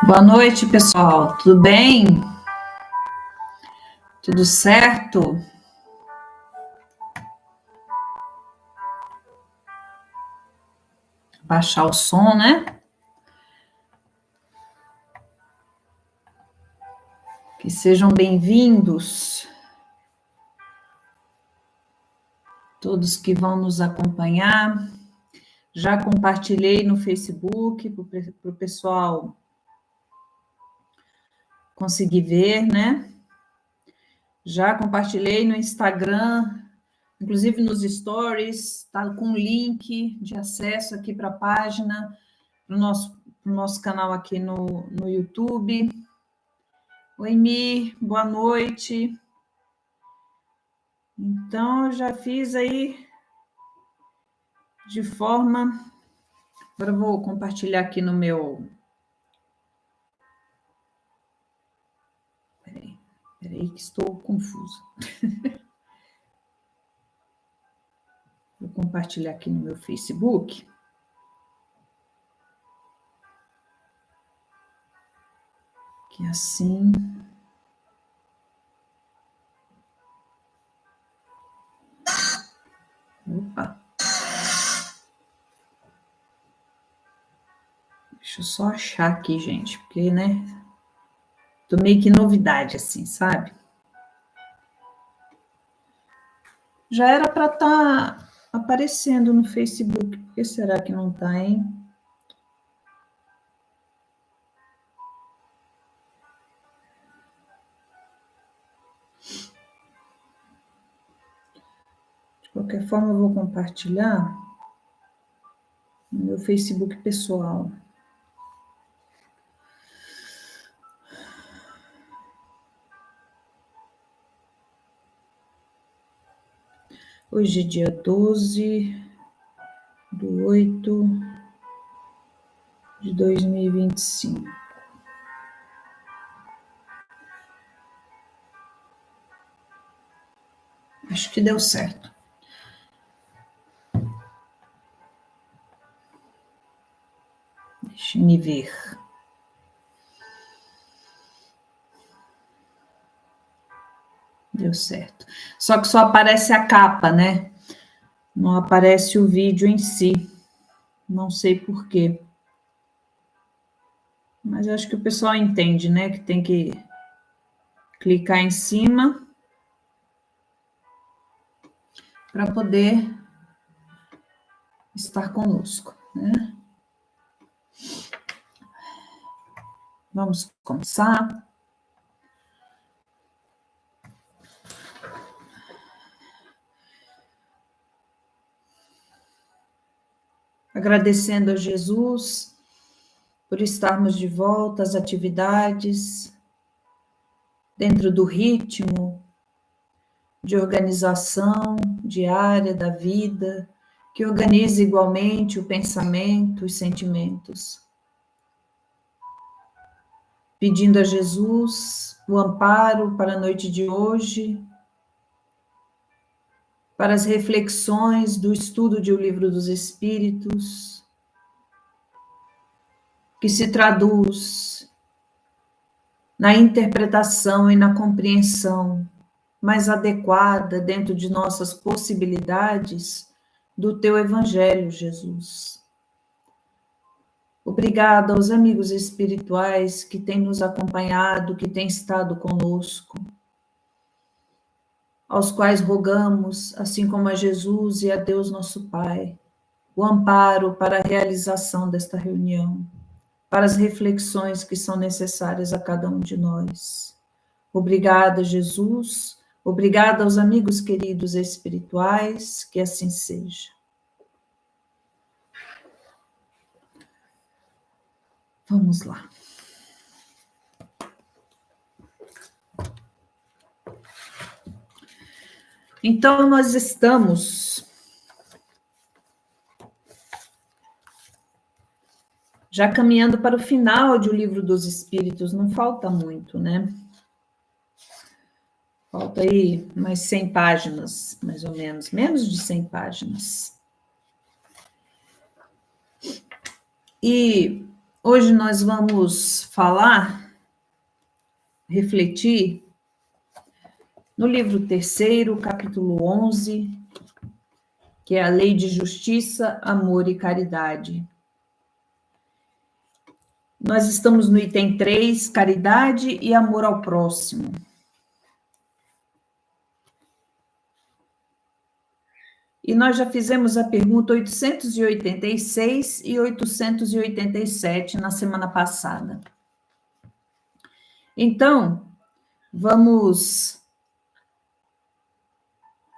Boa noite, pessoal. Tudo bem? Tudo certo? Baixar o som, né? Que sejam bem-vindos todos que vão nos acompanhar. Já compartilhei no Facebook para o pessoal conseguir ver, né? Já compartilhei no Instagram, inclusive nos stories, tá com link de acesso aqui para a página, para o nosso canal aqui no YouTube. Oi, Mi, boa noite. Então, eu já fiz aí de forma... Agora eu vou compartilhar aqui no meu... Peraí que estou confusa. Vou compartilhar aqui no meu Facebook. Que assim... Opa! Deixa eu só achar aqui, gente, porque, né? Tô meio que novidade, assim, sabe? Já era para estar aparecendo no Facebook. Por que será que não tá, hein? De qualquer forma, eu vou compartilhar no meu Facebook pessoal. Hoje é dia 12/8/2025. Acho que deu certo. Deixa eu me ver. Deu certo. Só que só aparece a capa, né? Não aparece o vídeo em si. Não sei por quê. Mas acho que o pessoal entende, né? Que tem que clicar em cima para poder estar conosco, né? Vamos começar. Agradecendo a Jesus por estarmos de volta às atividades, dentro do ritmo de organização diária da vida, que organiza igualmente o pensamento, os sentimentos. Pedindo a Jesus o amparo para a noite de hoje, para as reflexões do estudo de O Livro dos Espíritos, que se traduz na interpretação e na compreensão mais adequada dentro de nossas possibilidades do teu Evangelho, Jesus. Obrigada aos amigos espirituais que têm nos acompanhado, que têm estado conosco, aos quais rogamos, assim como a Jesus e a Deus nosso Pai, o amparo para a realização desta reunião, para as reflexões que são necessárias a cada um de nós. Obrigada, Jesus. Obrigada aos amigos queridos espirituais, que assim seja. Vamos lá. Então, nós estamos já caminhando para o final de O Livro dos Espíritos, não falta muito, né? Falta aí mais 100 páginas, mais ou menos de 100 páginas. E Hoje nós vamos refletir no livro 3º, capítulo 11, que é a lei de justiça, amor e caridade. Nós estamos no item 3, caridade e amor ao próximo. E nós já fizemos a pergunta 886 e 887 na semana passada. Então, vamos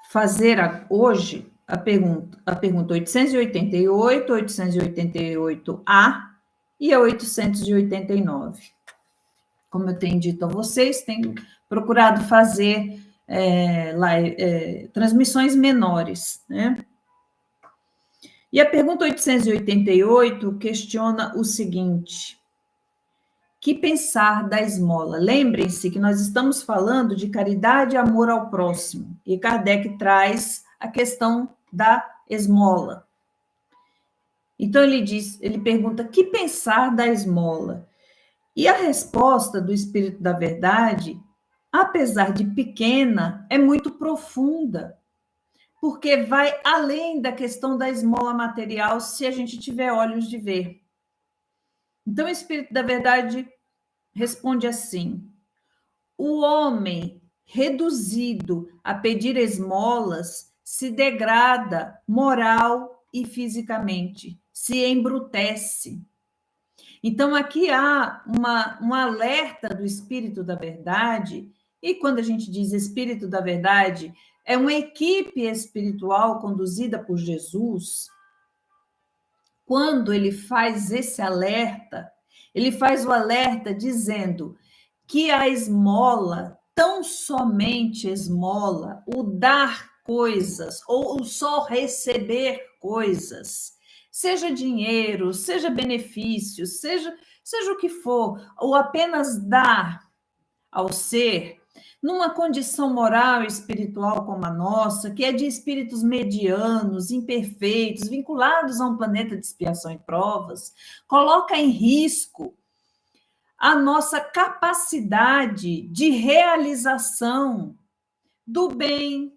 fazer hoje a pergunta 888, 888A e a 889. Como eu tenho dito a vocês, tenho procurado fazer transmissões menores, né? E a pergunta 888 questiona o seguinte: que pensar da esmola? Lembrem-se que nós estamos falando de caridade e amor ao próximo, e Kardec traz a questão da esmola. Então ele pergunta: que pensar da esmola? E a resposta do Espírito da Verdade, apesar de pequena, é muito profunda, porque vai além da questão da esmola material, se a gente tiver olhos de ver. Então, o Espírito da Verdade responde assim: o homem reduzido a pedir esmolas se degrada moral e fisicamente, se embrutece. Então, aqui há um alerta do Espírito da Verdade, e quando a gente diz Espírito da Verdade, é uma equipe espiritual conduzida por Jesus. Quando ele faz esse alerta, ele faz o alerta dizendo que a esmola, tão somente esmola, o dar coisas ou o só receber coisas, seja dinheiro, seja benefício, seja o que for, ou apenas dar ao ser, numa condição moral e espiritual como a nossa, que é de espíritos medianos, imperfeitos, vinculados a um planeta de expiação e provas, coloca em risco a nossa capacidade de realização do bem,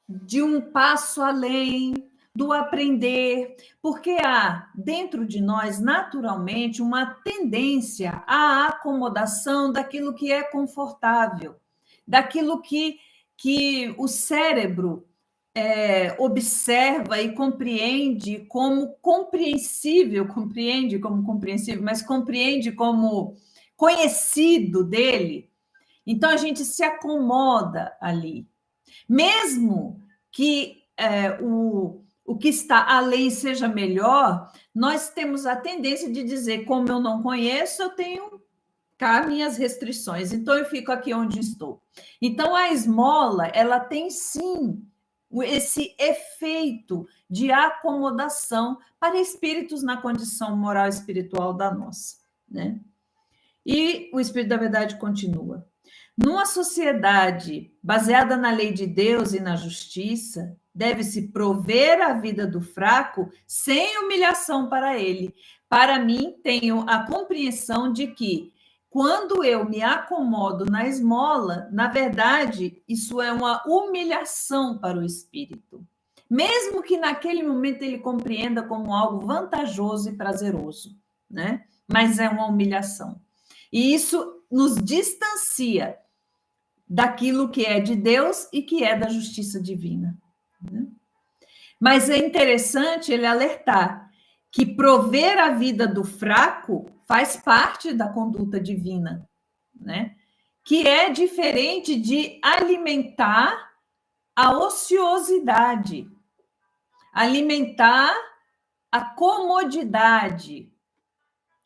de um passo além, do aprender, porque há dentro de nós, naturalmente, uma tendência à acomodação daquilo que é confortável, daquilo que o cérebro observa e compreende como compreensível, mas compreende como conhecido dele. Então, a gente se acomoda ali. Mesmo que o que está além seja melhor, nós temos a tendência de dizer, como eu não conheço, eu tenho cá minhas restrições, então eu fico aqui onde estou. Então, a esmola, ela tem sim esse efeito de acomodação para espíritos na condição moral e espiritual da nossa, né? E o Espírito da Verdade continua: numa sociedade baseada na lei de Deus e na justiça, deve-se prover a vida do fraco sem humilhação para ele. Para mim, tenho a compreensão de que, quando eu me acomodo na esmola, na verdade, isso é uma humilhação para o espírito. Mesmo que naquele momento ele compreenda como algo vantajoso e prazeroso, né? Mas é uma humilhação. E isso nos distancia daquilo que é de Deus e que é da justiça divina. Mas é interessante ele alertar que prover a vida do fraco faz parte da conduta divina, né? Que é diferente de alimentar a ociosidade, alimentar a comodidade.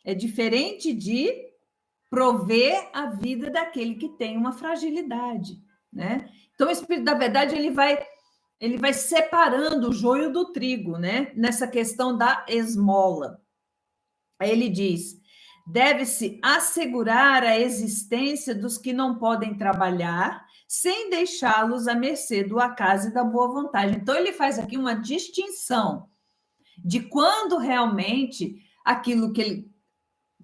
É diferente de prover a vida daquele que tem uma fragilidade, né? Então, o Espírito da Verdade, ele vai separando o joio do trigo, né? Nessa questão da esmola. Aí ele diz: deve-se assegurar a existência dos que não podem trabalhar, sem deixá-los à mercê do acaso e da boa vontade. Então, ele faz aqui uma distinção de quando realmente aquilo que ele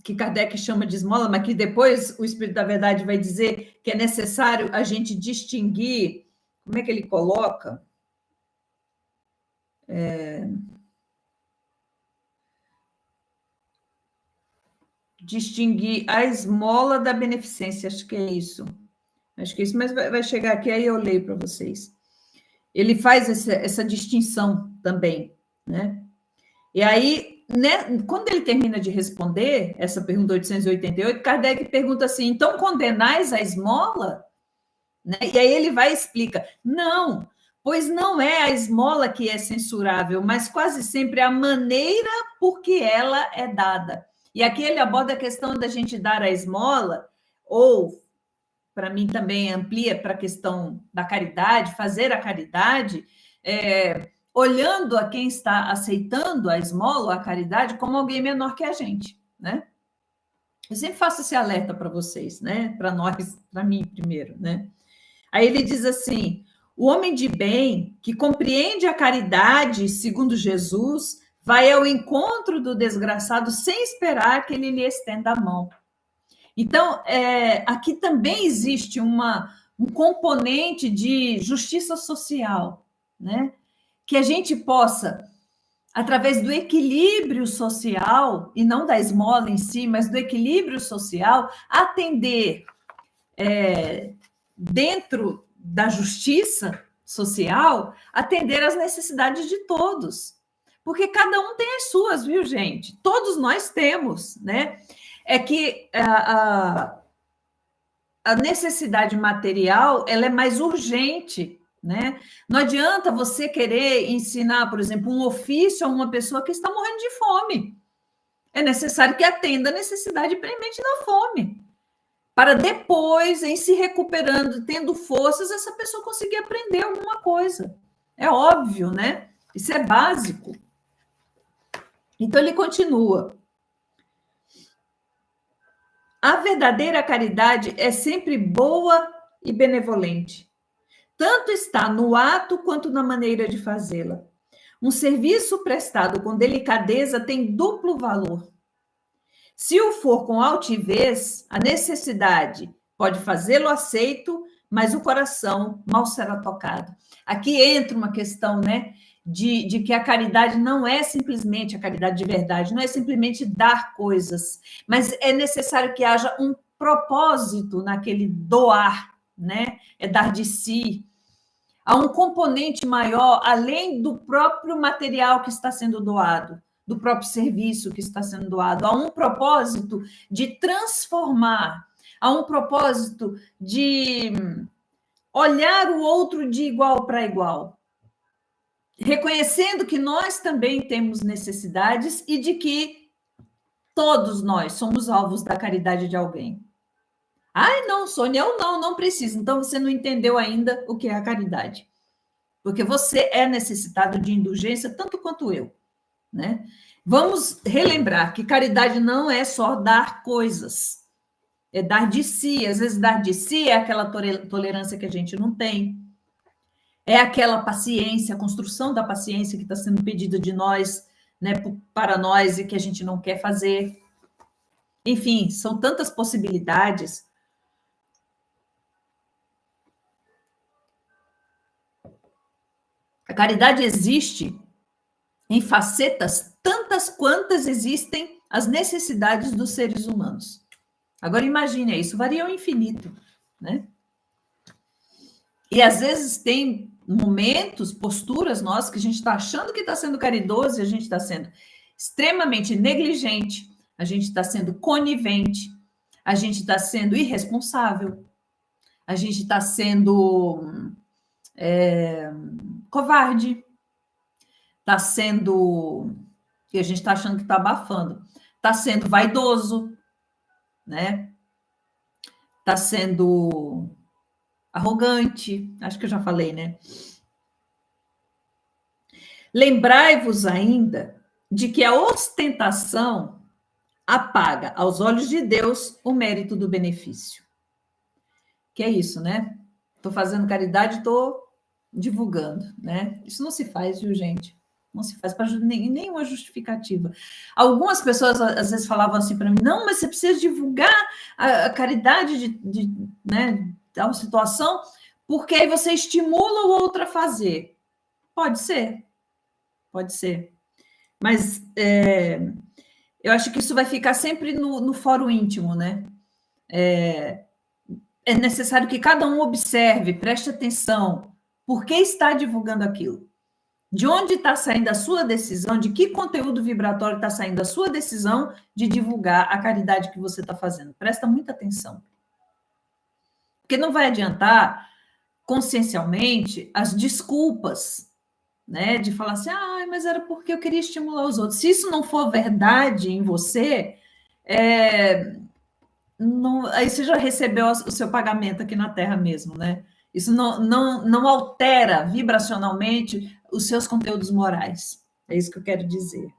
que Kardec chama de esmola, mas que depois o Espírito da Verdade vai dizer que é necessário a gente distinguir, como é que ele coloca? Distinguir a esmola da beneficência, acho que é isso. Acho que é isso, mas vai chegar aqui, aí eu leio para vocês. Ele faz essa distinção também, né? E aí, né, quando ele termina de responder essa pergunta 888, Kardec pergunta assim: então condenais a esmola? Né? E aí ele vai e explica: não, pois não é a esmola que é censurável, mas quase sempre a maneira por que ela é dada. E aqui ele aborda a questão da gente dar a esmola, ou, para mim, também amplia para a questão da caridade, fazer a caridade, olhando a quem está aceitando a esmola ou a caridade como alguém menor que a gente, né? Eu sempre faço esse alerta para vocês, né? Para nós, para mim primeiro, né? Aí ele diz assim: o homem de bem que compreende a caridade, segundo Jesus, vai ao encontro do desgraçado sem esperar que ele lhe estenda a mão. Então, aqui também existe um componente de justiça social, né? Que a gente possa, através do equilíbrio social, e não da esmola em si, mas do equilíbrio social, atender dentro da justiça social, atender às necessidades de todos. Porque cada um tem as suas, viu, gente? Todos nós temos, né? É que a necessidade material, ela é mais urgente, né? Não adianta você querer ensinar, por exemplo, um ofício a uma pessoa que está morrendo de fome. É necessário que atenda a necessidade premente da fome, para depois, em se recuperando, tendo forças, essa pessoa conseguir aprender alguma coisa. É óbvio, né? Isso é básico. Então, ele continua. A verdadeira caridade é sempre boa e benevolente. Tanto está no ato quanto na maneira de fazê-la. Um serviço prestado com delicadeza tem duplo valor. Se o for com altivez, a necessidade pode fazê-lo aceito, mas o coração mal será tocado. Aqui entra uma questão, né, de que a caridade não é simplesmente, a caridade de verdade, não é simplesmente dar coisas, mas é necessário que haja um propósito naquele doar, né? É dar de si. Há um componente maior, além do próprio material que está sendo doado, do próprio serviço que está sendo doado. Há um propósito de transformar, há um propósito de olhar o outro de igual para igual, reconhecendo que nós também temos necessidades e de que todos nós somos alvos da caridade de alguém. Ai, não, Sônia, eu não preciso. Então, você não entendeu ainda o que é a caridade. Porque você é necessitado de indulgência tanto quanto eu, né? Vamos relembrar que caridade não é só dar coisas, é dar de si. Às vezes, dar de si é aquela tolerância que a gente não tem, é aquela paciência, a construção da paciência que está sendo pedida de nós, né, para nós e que a gente não quer fazer. Enfim, são tantas possibilidades. A caridade existe em facetas tantas quantas existem as necessidades dos seres humanos. Agora imagine, isso varia ao infinito, né? E às vezes tem momentos, posturas nossas que a gente está achando que está sendo caridoso e a gente está sendo extremamente negligente, a gente está sendo conivente, a gente está sendo irresponsável, a gente está sendo covarde, está sendo, e a gente está achando que está abafando, está sendo vaidoso, né? Está sendo arrogante, acho que eu já falei, né? Lembrai-vos ainda de que a ostentação apaga aos olhos de Deus o mérito do benefício. Que é isso, né? Estou fazendo caridade, estou divulgando, né? Isso não se faz, viu, gente? Não se faz para nenhuma justificativa. Algumas pessoas às vezes falavam assim para mim: não, mas você precisa divulgar a caridade né, tal situação, porque aí você estimula o outro a fazer. Pode ser, pode ser. Mas eu acho que isso vai ficar sempre no fórum íntimo, né? É necessário que cada um observe, preste atenção, por que está divulgando aquilo. De onde está saindo a sua decisão, de que conteúdo vibratório está saindo a sua decisão de divulgar a caridade que você está fazendo. Presta muita atenção. Porque não vai adiantar, consciencialmente, as desculpas, né? De falar assim, mas era porque eu queria estimular os outros. Se isso não for verdade em você, não, aí você já recebeu o seu pagamento aqui na Terra mesmo, né? Isso não altera vibracionalmente os seus conteúdos morais. É isso que eu quero dizer.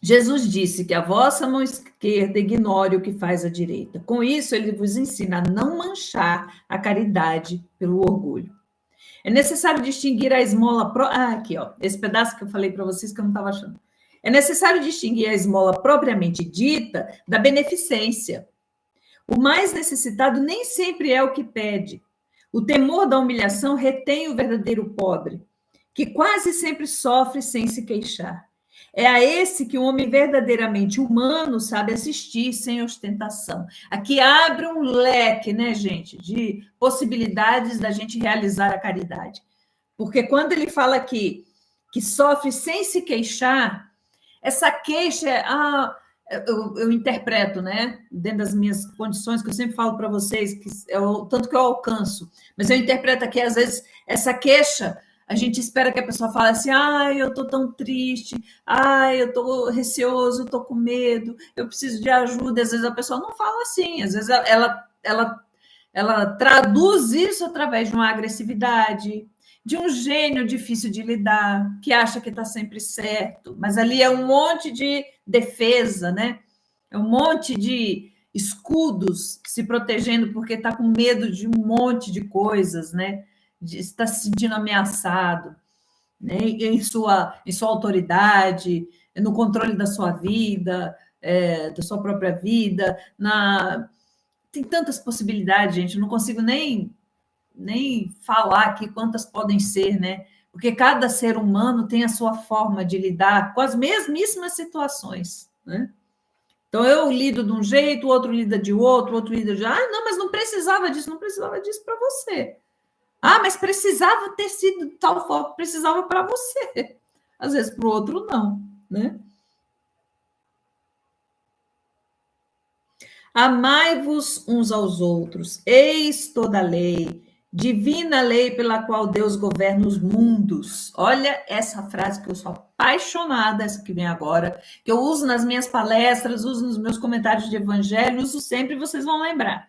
Jesus disse que a vossa mão esquerda ignore o que faz a direita. Com isso, ele vos ensina a não manchar a caridade pelo orgulho. É necessário distinguir a esmola... aqui, ó, esse pedaço que eu falei para vocês que eu não estava achando. É necessário distinguir a esmola propriamente dita da beneficência. O mais necessitado nem sempre é o que pede. O temor da humilhação retém o verdadeiro pobre, que quase sempre sofre sem se queixar. É a esse que o homem verdadeiramente humano sabe assistir sem ostentação. Aqui abre um leque, né, gente, de possibilidades da gente realizar a caridade. Porque quando ele fala aqui que sofre sem se queixar, essa queixa eu interpreto, né, dentro das minhas condições, que eu sempre falo para vocês, que é o tanto que eu alcanço, mas eu interpreto aqui, às vezes, essa queixa, a gente espera que a pessoa fale assim, eu estou tão triste, eu estou receoso, eu estou com medo, eu preciso de ajuda, às vezes a pessoa não fala assim, às vezes ela traduz isso através de uma agressividade, de um gênio difícil de lidar, que acha que está sempre certo, mas ali é um monte de defesa, né? É um monte de escudos se protegendo porque está com medo de um monte de coisas, né? Está se sentindo ameaçado, né? Em sua autoridade, no controle da sua vida, da sua própria vida, tem tantas possibilidades, gente, eu não consigo nem falar aqui quantas podem ser, né? Porque cada ser humano tem a sua forma de lidar com as mesmíssimas situações, né? Então, eu lido de um jeito, o outro lida de outro, o outro lida de... não, mas não precisava disso para você. Mas precisava ter sido de tal forma, precisava para você. Às vezes, para o outro, não, né? Amai-vos uns aos outros, eis toda a lei, divina lei pela qual Deus governa os mundos. Olha essa frase que eu sou apaixonada, essa que vem agora, que eu uso nas minhas palestras, uso nos meus comentários de evangelho, uso sempre, vocês vão lembrar.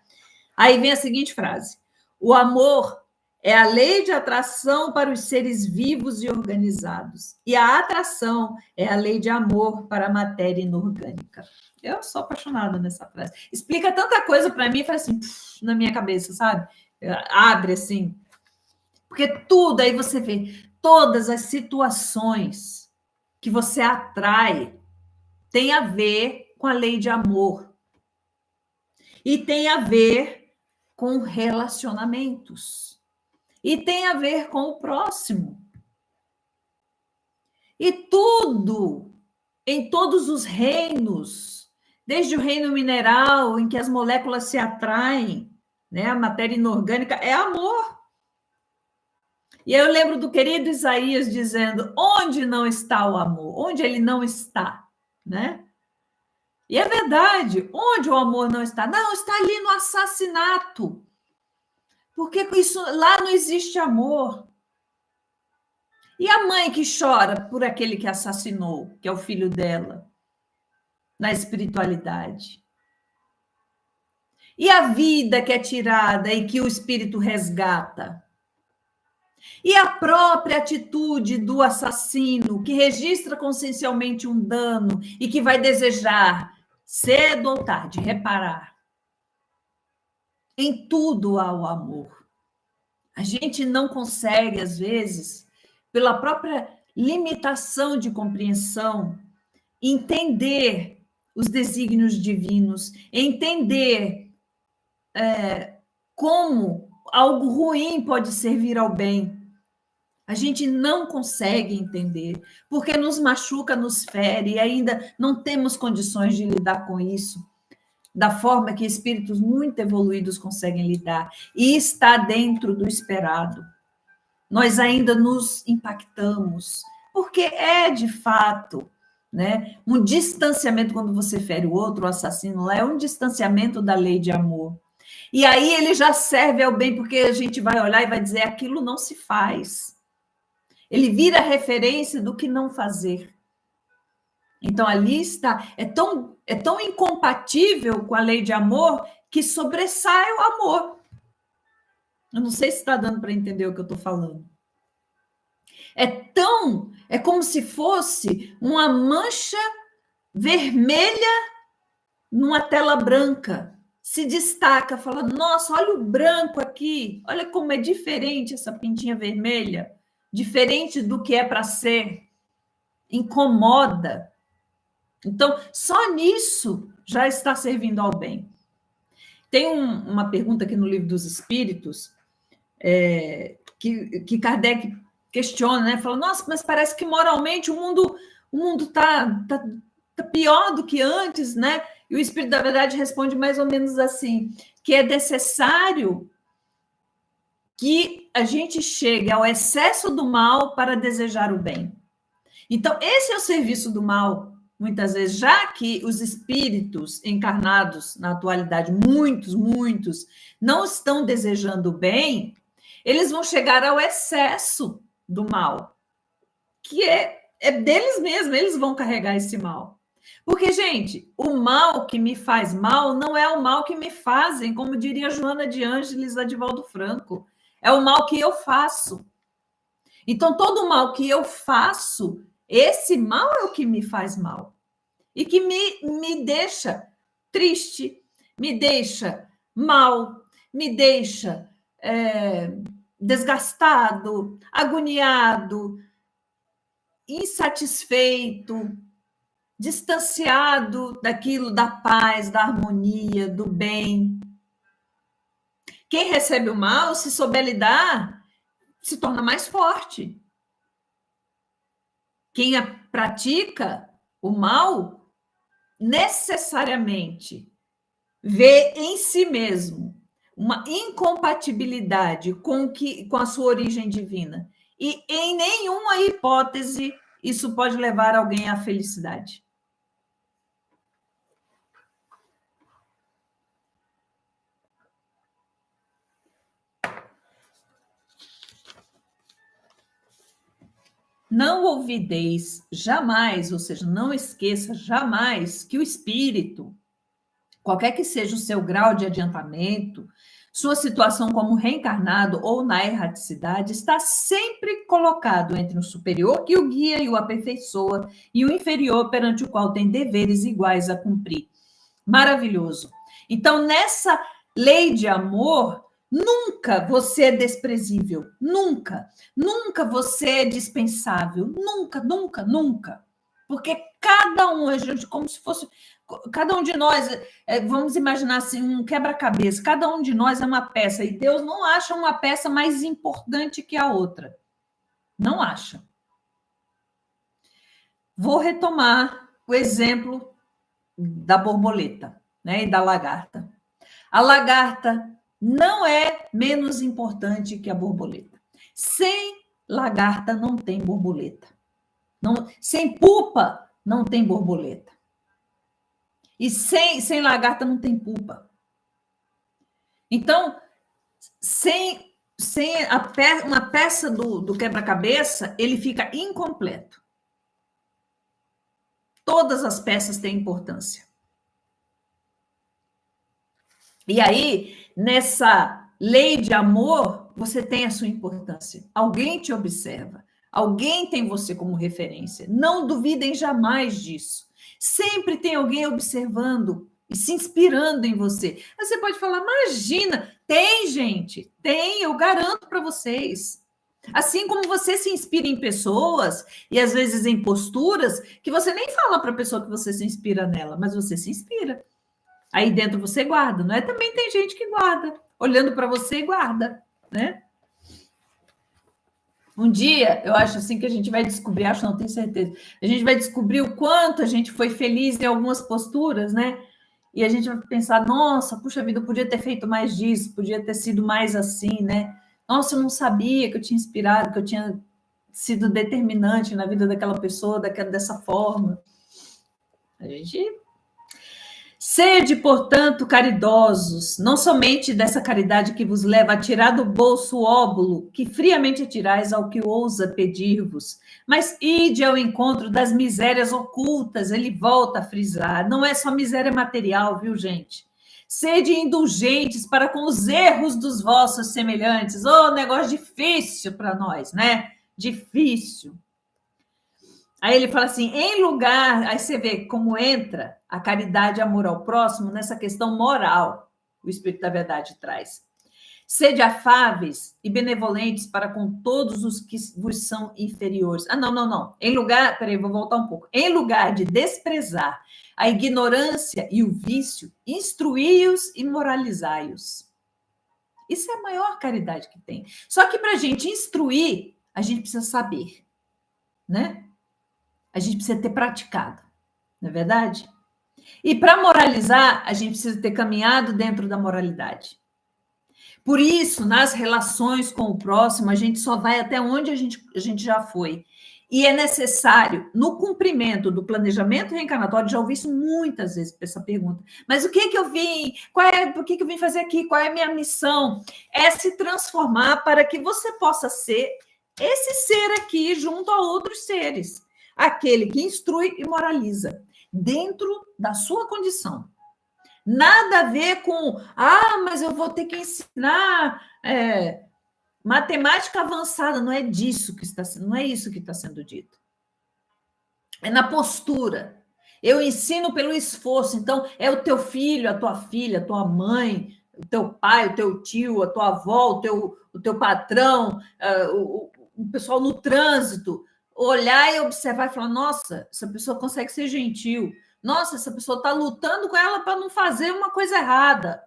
Aí vem a seguinte frase: o amor é a lei de atração para os seres vivos e organizados, e a atração é a lei de amor para a matéria inorgânica. Eu sou apaixonada nessa frase. Explica tanta coisa para mim, faz assim, na minha cabeça, sabe? Abre assim. Porque tudo, aí você vê, todas as situações que você atrai tem a ver com a lei de amor. E tem a ver com relacionamentos. E tem a ver com o próximo. E tudo, em todos os reinos, desde o reino mineral, em que as moléculas se atraem, né? A matéria inorgânica é amor. E eu lembro do querido Isaías dizendo: onde não está o amor? Onde ele não está, né? E é verdade, onde o amor não está? Não, está ali no assassinato. Porque isso lá não existe amor. E a mãe que chora por aquele que assassinou, que é o filho dela, na espiritualidade. E a vida que é tirada e que o espírito resgata. E a própria atitude do assassino, que registra consciencialmente um dano e que vai desejar, cedo ou tarde, reparar. Em tudo há o amor. A gente não consegue, às vezes, pela própria limitação de compreensão, entender os desígnios divinos, entender como algo ruim pode servir ao bem. A gente não consegue entender, porque nos machuca, nos fere, e ainda não temos condições de lidar com isso da forma que espíritos muito evoluídos conseguem lidar, e está dentro do esperado. Nós ainda nos impactamos, porque é de fato, né, um distanciamento quando você fere o outro, o assassino lá, é um distanciamento da lei de amor. E aí ele já serve ao bem, porque a gente vai olhar e vai dizer, aquilo não se faz. Ele vira referência do que não fazer. Então, ali está, é tão incompatível com a lei de amor que sobressai o amor. Eu não sei se está dando para entender o que eu estou falando. É como se fosse uma mancha vermelha numa tela branca. Se destaca, fala, nossa, olha o branco aqui, olha como é diferente essa pintinha vermelha, diferente do que é para ser, incomoda. Então, só nisso já está servindo ao bem. Tem uma pergunta aqui no Livro dos Espíritos, que Kardec questiona, né? Fala, nossa, mas parece que moralmente o mundo tá pior do que antes, né? E o Espírito da Verdade responde mais ou menos assim, que é necessário que a gente chegue ao excesso do mal para desejar o bem. Então, esse é o serviço do mal, muitas vezes, já que os espíritos encarnados na atualidade, muitos, não estão desejando o bem, eles vão chegar ao excesso do mal, que é deles mesmos, eles vão carregar esse mal. Porque, gente, o mal que me faz mal não é o mal que me fazem, como diria Joana de Ângeles, Adivaldo Franco. É o mal que eu faço. Então, todo o mal que eu faço, esse mal é o que me faz mal. E que me deixa triste, me deixa mal, me deixa desgastado, agoniado, insatisfeito, distanciado daquilo, da paz, da harmonia, do bem. Quem recebe o mal, se souber lidar, se torna mais forte. Quem pratica o mal, necessariamente vê em si mesmo uma incompatibilidade com a sua origem divina. E em nenhuma hipótese isso pode levar alguém à felicidade. Não olvideis jamais, ou seja, não esqueça jamais que o espírito, qualquer que seja o seu grau de adiantamento, sua situação como reencarnado ou na erraticidade, está sempre colocado entre o superior que o guia e o aperfeiçoa e o inferior perante o qual tem deveres iguais a cumprir. Maravilhoso. Então, nessa lei de amor, nunca você é desprezível, nunca você é dispensável, nunca. Porque cada um, a gente, como se fosse, cada um de nós, vamos imaginar assim, um quebra-cabeça, cada um de nós é uma peça, e Deus não acha uma peça mais importante que a outra. Não acha. Vou retomar o exemplo da borboleta, né, e da lagarta. A lagarta não é menos importante que a borboleta. Sem lagarta não tem borboleta. Sem pupa não tem borboleta. E sem lagarta não tem pupa. Então, sem uma peça do quebra-cabeça, ele fica incompleto. Todas as peças têm importância. E aí, nessa lei de amor, você tem a sua importância. Alguém te observa. Alguém tem você como referência. Não duvidem jamais disso. Sempre tem alguém observando e se inspirando em você. Você pode falar, imagina, tem gente, tem, eu garanto para vocês. Assim como você se inspira em pessoas e às vezes em posturas que você nem fala para a pessoa que você se inspira nela, mas você se inspira. Aí dentro você guarda, não é? Também tem gente que guarda, olhando para você e guarda, né? Um dia, eu acho assim que a gente vai descobrir, acho não, tenho certeza, a gente vai descobrir o quanto a gente foi feliz em algumas posturas, né? E a gente vai pensar, nossa, puxa vida, eu podia ter feito mais disso, podia ter sido mais assim, né? Nossa, eu não sabia que eu tinha inspirado, que eu tinha sido determinante na vida daquela pessoa, dessa forma. A gente Sede, portanto, caridosos, não somente dessa caridade que vos leva a tirar do bolso o óbolo, que friamente atirais ao que ousa pedir-vos, mas ide ao encontro das misérias ocultas, ele volta a frisar. Não é só miséria material, viu, gente? Sede indulgentes para com os erros dos vossos semelhantes. Oh, negócio difícil para nós, né? Difícil. Aí ele fala assim, em lugar, aí você vê como entra a caridade e amor ao próximo nessa questão moral, o Espírito da Verdade traz. Sede afáveis e benevolentes para com todos os que vos são inferiores. Ah, não. Em lugar, peraí, vou voltar um pouco. Em lugar de desprezar a ignorância e o vício, instruí-os e moralizai-os. Isso é a maior caridade que tem. Só que para a gente instruir, a gente precisa saber, né? A gente precisa ter praticado, não é verdade? E para moralizar, a gente precisa ter caminhado dentro da moralidade. Por isso, nas relações com o próximo, a gente só vai até onde a gente já foi. E é necessário, no cumprimento do planejamento reencarnatório, já ouvi isso muitas vezes, essa pergunta, mas o que eu vim? Por que eu vim fazer aqui? Qual é a minha missão? É se transformar para que você possa ser esse ser aqui junto a outros seres. Aquele que instrui e moraliza, dentro da sua condição. Nada a ver com, mas eu vou ter que ensinar matemática avançada. Não é disso que está sendo, não é isso que está sendo dito. É na postura. Eu ensino pelo esforço. Então, é o teu filho, a tua filha, a tua mãe, o teu pai, o teu tio, a tua avó, o teu patrão, o pessoal no trânsito, olhar e observar e falar: nossa, essa pessoa consegue ser gentil. Nossa, essa pessoa está lutando com ela para não fazer uma coisa errada.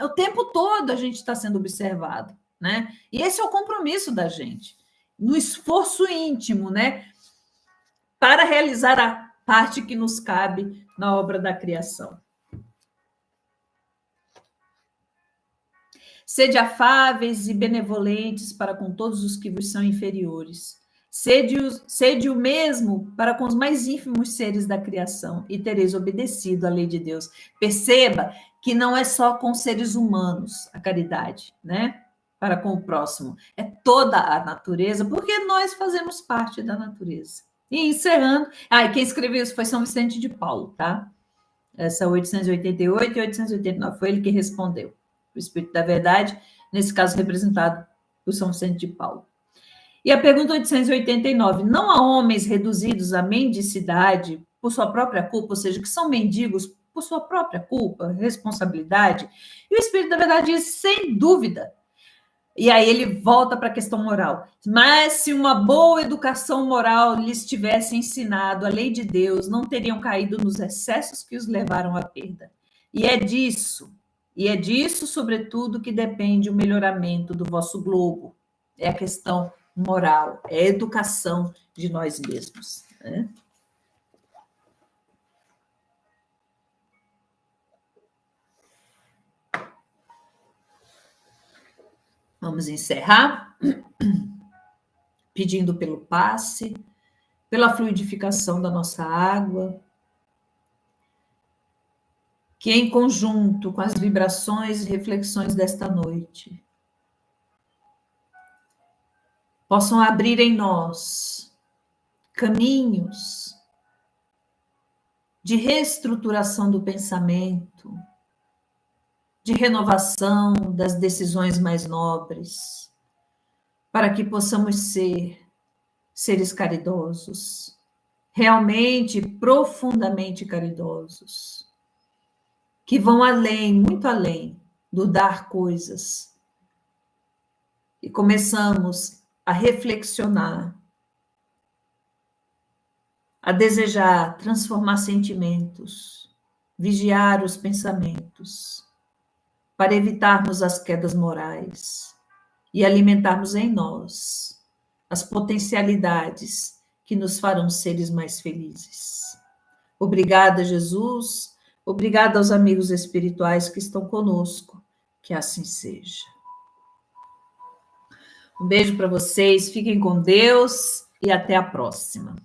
O tempo todo a gente está sendo observado, né? E esse é o compromisso da gente, no esforço íntimo, né? Para realizar a parte que nos cabe na obra da criação. Sede afáveis e benevolentes para com todos os que vos são inferiores. Sede o mesmo para com os mais ínfimos seres da criação, e tereis obedecido à lei de Deus. Perceba que não é só com seres humanos a caridade, né? Para com o próximo. É toda a natureza, porque nós fazemos parte da natureza. E encerrando. E quem escreveu isso foi São Vicente de Paulo, tá? Essa 888 e 889. Foi ele que respondeu. O Espírito da Verdade, nesse caso representado por São Vicente de Paulo. E a pergunta 889. Não há homens reduzidos à mendicidade por sua própria culpa, ou seja, que são mendigos por sua própria culpa, responsabilidade? E o Espírito da Verdade diz, sem dúvida. E aí ele volta para a questão moral. Mas se uma boa educação moral lhes tivesse ensinado a lei de Deus, não teriam caído nos excessos que os levaram à perda. E é disso, sobretudo, que depende o melhoramento do vosso globo. É a questão moral, é a educação de nós mesmos, né? Vamos encerrar pedindo pelo passe, pela fluidificação da nossa água, que em conjunto com as vibrações e reflexões desta noite possam abrir em nós caminhos de reestruturação do pensamento, de renovação das decisões mais nobres, para que possamos ser seres caridosos, realmente, profundamente caridosos, que vão além, muito além do dar coisas. E começamos a reflexionar, a desejar transformar sentimentos, vigiar os pensamentos, para evitarmos as quedas morais e alimentarmos em nós as potencialidades que nos farão seres mais felizes. Obrigada, Jesus. Obrigada aos amigos espirituais que estão conosco. Que assim seja. Um beijo para vocês, fiquem com Deus e até a próxima.